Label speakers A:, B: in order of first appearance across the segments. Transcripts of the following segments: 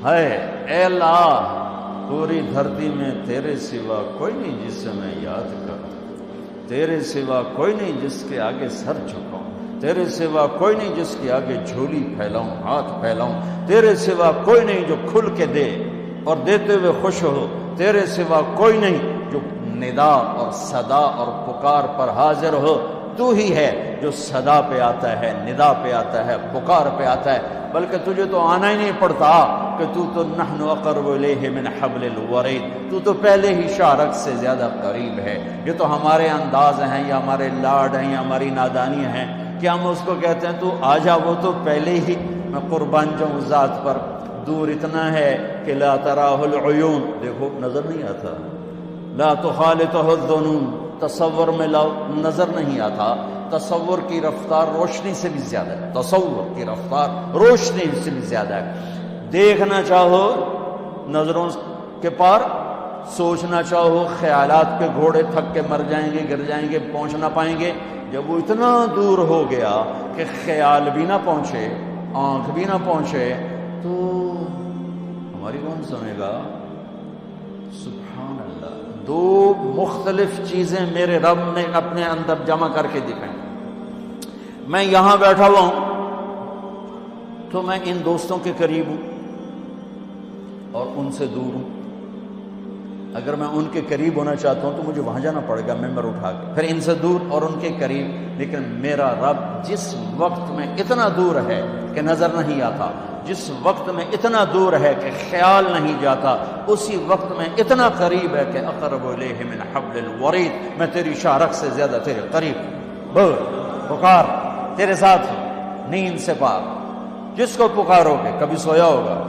A: ہے اے اللہ پوری دھرتی میں تیرے سوا کوئی نہیں جس سے میں یاد کروں، تیرے سوا کوئی نہیں جس کے آگے سر جھکاؤں، تیرے سوا کوئی نہیں جس کے آگے جھولی پھیلاؤں، ہاتھ پھیلاؤں، تیرے سوا کوئی نہیں جو کھل کے دے اور دیتے ہوئے خوش ہو، تیرے سوا کوئی نہیں جو ندا اور صدا اور پکار پر حاضر ہو۔ تو ہی ہے جو صدا پہ آتا ہے، ندا پہ آتا ہے، پکار پہ آتا ہے، بلکہ تجھے تو آنا ہی نہیں پڑتا کہ تو نحن اقرب الیہ من حبل الورید، تو پہلے ہی شارک سے زیادہ قریب ہے۔ یہ تو ہمارے انداز ہیں یا ہمارے لاڈ ہیں یا ہماری نادانیاں ہیں کہ ہم اس کو کہتے ہیں تو آ جا، وہ تو پہلے ہی میں قربان جاؤں ذات پر، دور اتنا ہے کہ لا تراہ العیون، دیکھو نظر نہیں آتا، لا تخالطہ الظنون، تصور میں نظر نہیں آتا، تصور کی رفتار روشنی سے بھی زیادہ ہے، تصور کی رفتار روشنی سے بھی زیادہ ہے۔ دیکھنا چاہو نظروں کے پار، سوچنا چاہو خیالات کے گھوڑے تھک کے مر جائیں گے، گر جائیں گے، پہنچ نہ پائیں گے۔ جب وہ اتنا دور ہو گیا کہ خیال بھی نہ پہنچے، آنکھ بھی نہ پہنچے، تو ہماری کون سنے گا؟ سبحان اللہ، دو مختلف چیزیں میرے رب نے اپنے اندر جمع کر کے دکھائیں۔ میں یہاں بیٹھا ہوا ہوں تو میں ان دوستوں کے قریب ہوں اور ان سے دور ہوں۔ اگر میں ان کے قریب ہونا چاہتا ہوں تو مجھے وہاں جانا پڑے گا ممبر اٹھا کے، پھر ان سے دور اور ان کے قریب۔ لیکن میرا رب جس وقت میں اتنا دور ہے کہ نظر نہیں آتا، جس وقت میں اتنا دور ہے کہ خیال نہیں جاتا، اسی وقت میں اتنا قریب ہے کہ اقرب الیہ من حبل الورید، میں تیری شارک سے زیادہ تیرے قریب۔ بول، پکار، تیرے ساتھ نیند سے پاک۔ جس کو پکارو گے کبھی سویا ہوگا،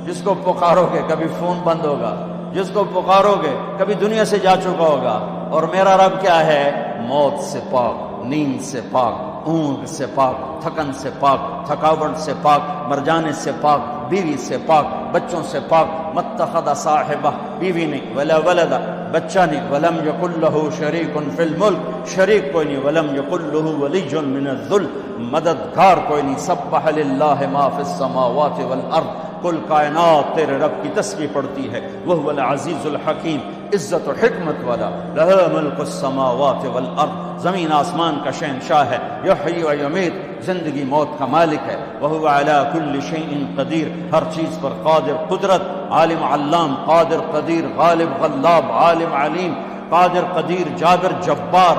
A: جس کو پکارو گے کبھی فون بند ہوگا، جس کو پکارو گے کبھی دنیا سے جا چکا ہوگا۔ اور میرا رب کیا ہے؟ موت سے پاک، نیند سے پاک، اونگ سے پاک، تھکن سے پاک، تھکاوٹ سے پاک، مر جانے سے پاک، بیوی سے پاک، بچوں سے پاک۔ متخذ صاحبہ، بیوی نہیں، ولا ولد، بچہ نہیں، ولم یکن لہ شریک فی الملک، شریک کوئی نہیں، ولم یکن لہ ولی من الذل، مددگار کوئی نہیں۔ سبح للہ ما فی السماوات والارض، کل کائنات تیرے رب کی تسبیح پڑھتی ہے۔ وہو العزیز الحکیم، عزت و حکمت والا۔ لہ ملک السماوات والارض، زمین آسمان کا شہنشاہ ہے۔ یحیی و یمیت، زندگی موت کا مالک ہے۔ وہو علی کل شیء قدیر، ہر چیز پر قادر، قدرت، عالم علام، قادر قدیر، غالب غلاب، عالم علیم، قادر قدیر، جابر جبار۔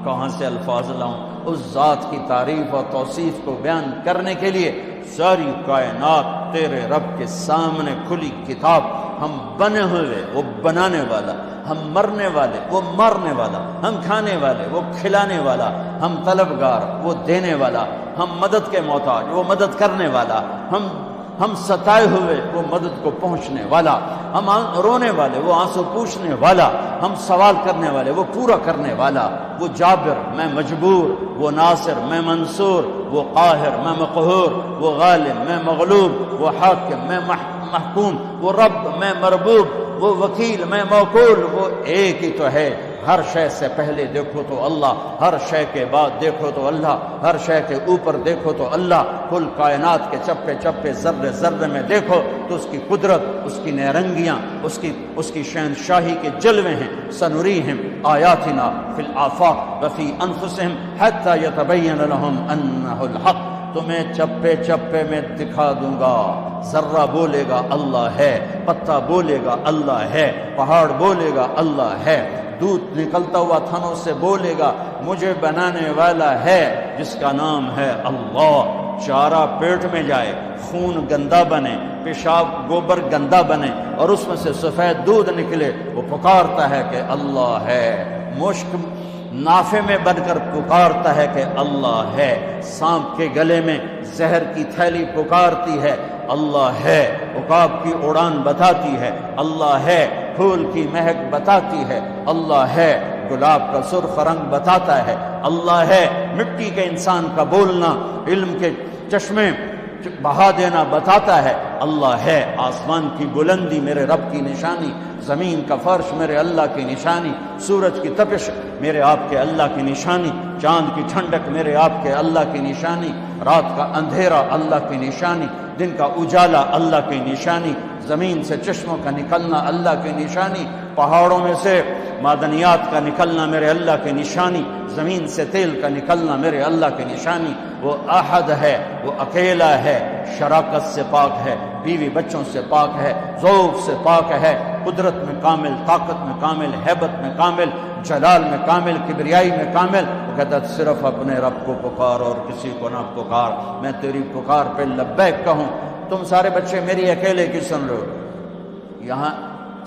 A: کہاں سے الفاظ لاؤں اس ذات کی تعریف اور توصیف کو بیان کرنے کے لیے؟ ساری کائنات تیرے رب کے سامنے کھلی کتاب۔ ہم بنے ہوئے، وہ بنانے والا، ہم مرنے والے، وہ مرنے والا، ہم کھانے والے، وہ کھلانے والا، ہم طلبگار، وہ دینے والا، ہم مدد کے محتاج، وہ مدد کرنے والا، ہم ستائے ہوئے، وہ مدد کو پہنچنے والا، ہم رونے والے، وہ آنسو پوچھنے والا، ہم سوال کرنے والے، وہ پورا کرنے والا۔ وہ جابر، میں مجبور، وہ ناصر، میں منصور، وہ قاہر، میں مقہور، وہ غالب، میں مغلوب، وہ حاکم، میں محکوم، وہ رب، میں مربوب، وہ وکیل، میں موکول۔ وہ ایک ہی تو ہے۔ ہر شے سے پہلے دیکھو تو اللہ، ہر شے کے بعد دیکھو تو اللہ، ہر شے کے اوپر دیکھو تو اللہ۔ کل کائنات کے چپے چپے، ذرے ذرے میں دیکھو تو اس کی قدرت، اس کی نیرنگیاں، اس کی شہنشاہی کے جلوے ہیں۔ سنریہم آیاتنا فی الآفاق وفی انفسہم حتی یتبین لہم انہ الحق، تمہیں چپے چپے میں دکھا دوں گا۔ ذرہ بولے گا اللہ ہے، پتا بولے گا اللہ ہے، پہاڑ بولے گا اللہ ہے، دودھ نکلتا ہوا تھنوں سے بولے گا مجھے بنانے والا ہے جس کا نام ہے اللہ۔ چارہ پیٹ میں جائے، خون گندا بنے، پیشاب گوبر گندا بنے اور اس میں سے سفید دودھ نکلے، وہ پکارتا ہے کہ اللہ ہے۔ مشک نافے میں بن کر پکارتا ہے کہ اللہ ہے۔ سانپ کے گلے میں زہر کی تھیلی پکارتی ہے اللہ ہے۔ عقاب کی اڑان بتاتی ہے اللہ ہے۔ پھول کی مہک بتاتی ہے اللہ ہے۔ گلاب کا سرخ رنگ بتاتا ہے اللہ ہے۔ مٹی کے انسان کا بولنا، علم کے چشمے بہا دینا بتاتا ہے اللہ ہے۔ آسمان کی بلندی میرے رب کی نشانی، زمین کا فرش میرے اللہ کی نشانی، سورج کی تپش میرے آپ کے اللہ کی نشانی، چاند کی ٹھنڈک میرے آپ کے اللہ کی نشانی، رات کا اندھیرا اللہ کی نشانی، دن کا اجالا اللہ کی نشانی، زمین سے چشموں کا نکلنا اللہ کی نشانی، پہاڑوں میں سے معدنیات کا نکلنا میرے اللہ کی نشانی، زمین سے تیل کا نکلنا میرے اللہ کی نشانی۔ وہ احد ہے، وہ اکیلا ہے، شراکت سے پاک ہے، بیوی بچوں سے پاک ہے، ذوق سے پاک ہے، قدرت میں کامل، طاقت میں کامل، ہیبت میں کامل، جلال میں کامل، کبریائی میں کامل۔ وہ کہتا ہے صرف اپنے رب کو پکار اور کسی کو نہ پکار، میں تیری پکار پہ لبیک کہوں۔ تم سارے بچے میری اکیلے کی سن رہے ہو، یہاں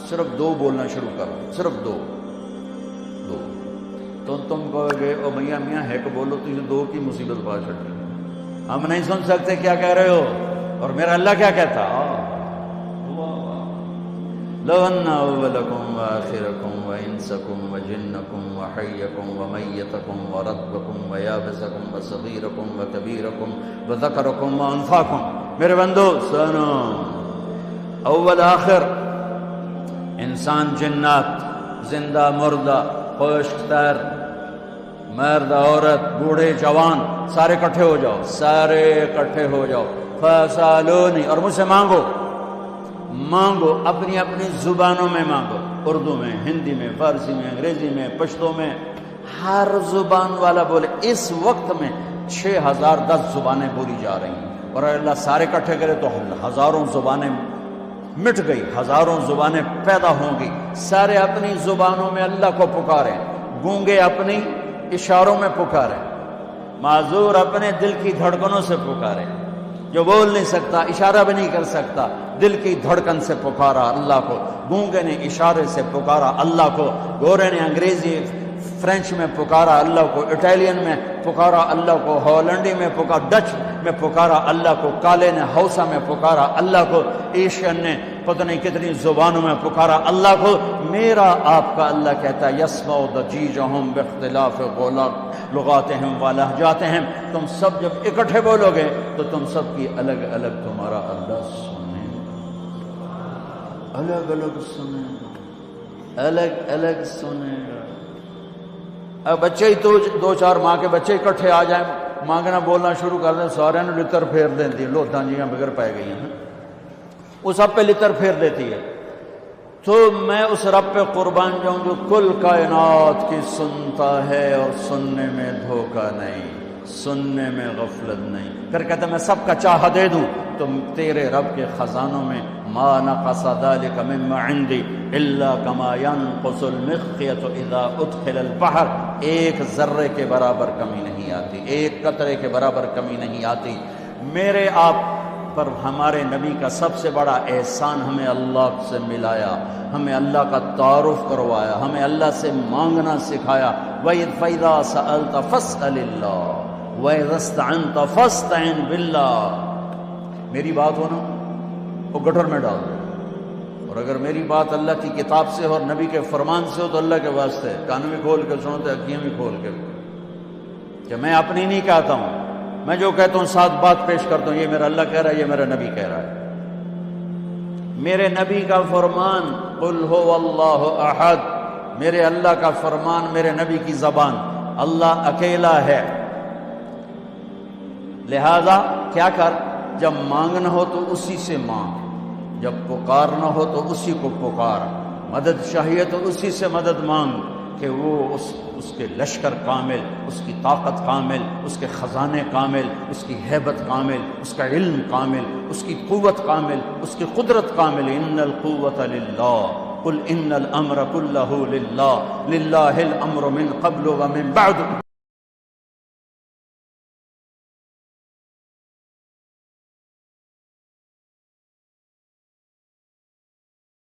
A: صرف دو بولنا شروع کرو، صرف دو۔ تو تم کہو گے او میاں میاں ہے کہ بولو، تو یہ دو کی مصیبت پا چڑی، ہم نہیں سن سکتے کیا کہہ رہے ہو، اور میرا اللہ کیا کہتا؟ لو ان اولکم وآخرکم وانسکم وجنکم وحیکم ومیتکم ورطبکم ویابسکم وصغیرکم وکبیرکم وذکرکم وانثاکم۔ میرے بندو سنو، اول آخر، انسان جنات، زندہ مردہ، خشک تر، مرد عورت، بوڑھے جوان، سارے اکٹھے ہو جاؤ، سارے اکٹھے ہو جاؤ، فسالونی، اور مجھ سے مانگو، مانگو، اپنی اپنی زبانوں میں مانگو، اردو میں، ہندی میں، فارسی میں، انگریزی میں، پشتو میں، ہر زبان والا بولے۔ اس وقت میں 6010 زبانیں بولی جا رہی ہیں، اور اللہ سارے اکٹھے کرے تو ہزاروں زبانیں مٹ گئی، ہزاروں زبانیں پیدا ہوں گی۔ سارے اپنی زبانوں میں اللہ کو پکاریں، گونگے اپنی اشاروں میں پکاریں، معذور اپنے دل کی دھڑکنوں سے پکاریں، جو بول نہیں سکتا، اشارہ بھی نہیں کر سکتا، دل کی دھڑکن سے پکارا اللہ کو، گونگے نے اشارے سے پکارا اللہ کو، گورے نے انگریزی فرینچ میں پکارا اللہ کو، اٹالین میں پکارا اللہ کو، ہالینڈی میں پکارا، ڈچ میں پکارا اللہ کو، کالے نے ہausa میں پکارا اللہ کو، ایشین نے پتہ نہیں کتنی زبانوں میں پکارا اللہ کو۔ میرا آپ کا اللہ کہتا ہے یسمع ضجیجہم باختلاف لغاتہم ولہجاتہم۔ تم سب جب اکٹھے بولو گے تو تم سب کی الگ الگ تمہارا اللہ سنے گا، الگ الگ سنے گا، الگ الگ سنے گا۔ اب بچے ہی تو 2-4 ماں کے بچے اکٹھے آ جائیں، مانگنا بولنا شروع کر دیں، سارے نے لتر پھیر دیتی، لوتاں جیاں بغیر پائے گئی ہیں، وہ سب پہ لتر پھیر دیتی ہے۔ تو میں اس رب پہ قربان جاؤں جو کل کائنات کی سنتا ہے اور سننے میں دھوکہ نہیں، سننے میں غفلت نہیں۔ پھر کہتا میں سب کا چاہا دے دوں، تو تیرے رب کے خزانوں میں ما نقص ذلك مما عندي الا كما ينقص المخيط اذا ادخل البحر۔ ایک ذرے کے برابر کمی نہیں آتی، ایک قطرے کے برابر کمی نہیں آتی۔ میرے آپ پر ہمارے نبی کا سب سے بڑا احسان ہمیں اللہ سے ملایا، ہمیں اللہ کا تعارف کروایا، ہمیں اللہ سے مانگنا سکھایا۔ وَإِذْ فَإِذَا سَأَلْتَ فَاسْأَلِ اللَّهَ وَإِذَا اسْتَعَنْتَ فَاسْتَعِنْ بِاللَّهِ۔ میری بات ہو نا وہ گٹر میں ڈال دو، اور اگر میری بات اللہ کی کتاب سے اور نبی کے فرمان سے ہو تو اللہ کے واسطے کان بھی کھول کے سنو تو اکھیاں بھی کھول کے، کہ میں اپنی نہیں کہتا ہوں، میں جو کہتا ہوں ساتھ بات پیش کرتا ہوں، یہ میرا اللہ کہہ رہا ہے، یہ میرا نبی کہہ رہا ہے۔ میرے نبی کا فرمان قل هو اللہ احد، میرے اللہ کا فرمان، میرے نبی کی زبان، اللہ اکیلا ہے۔ لہذا کیا کر، جب مانگنا ہو تو اسی سے مانگ، جب پکارنا ہو تو اسی کو پکار، مدد چاہیے تو اسی سے مدد مانگ، کہ وہ اس کے لشکر کامل، اس کی طاقت کامل، اس کے خزانے کامل، اس کی ہیبت کامل، اس کا علم کامل، اس کی قوت کامل، اس کی قدرت کامل۔ ان القوت للہ قل ان الامر کلہ للہ، للہ الامر من قبل ومن بعد۔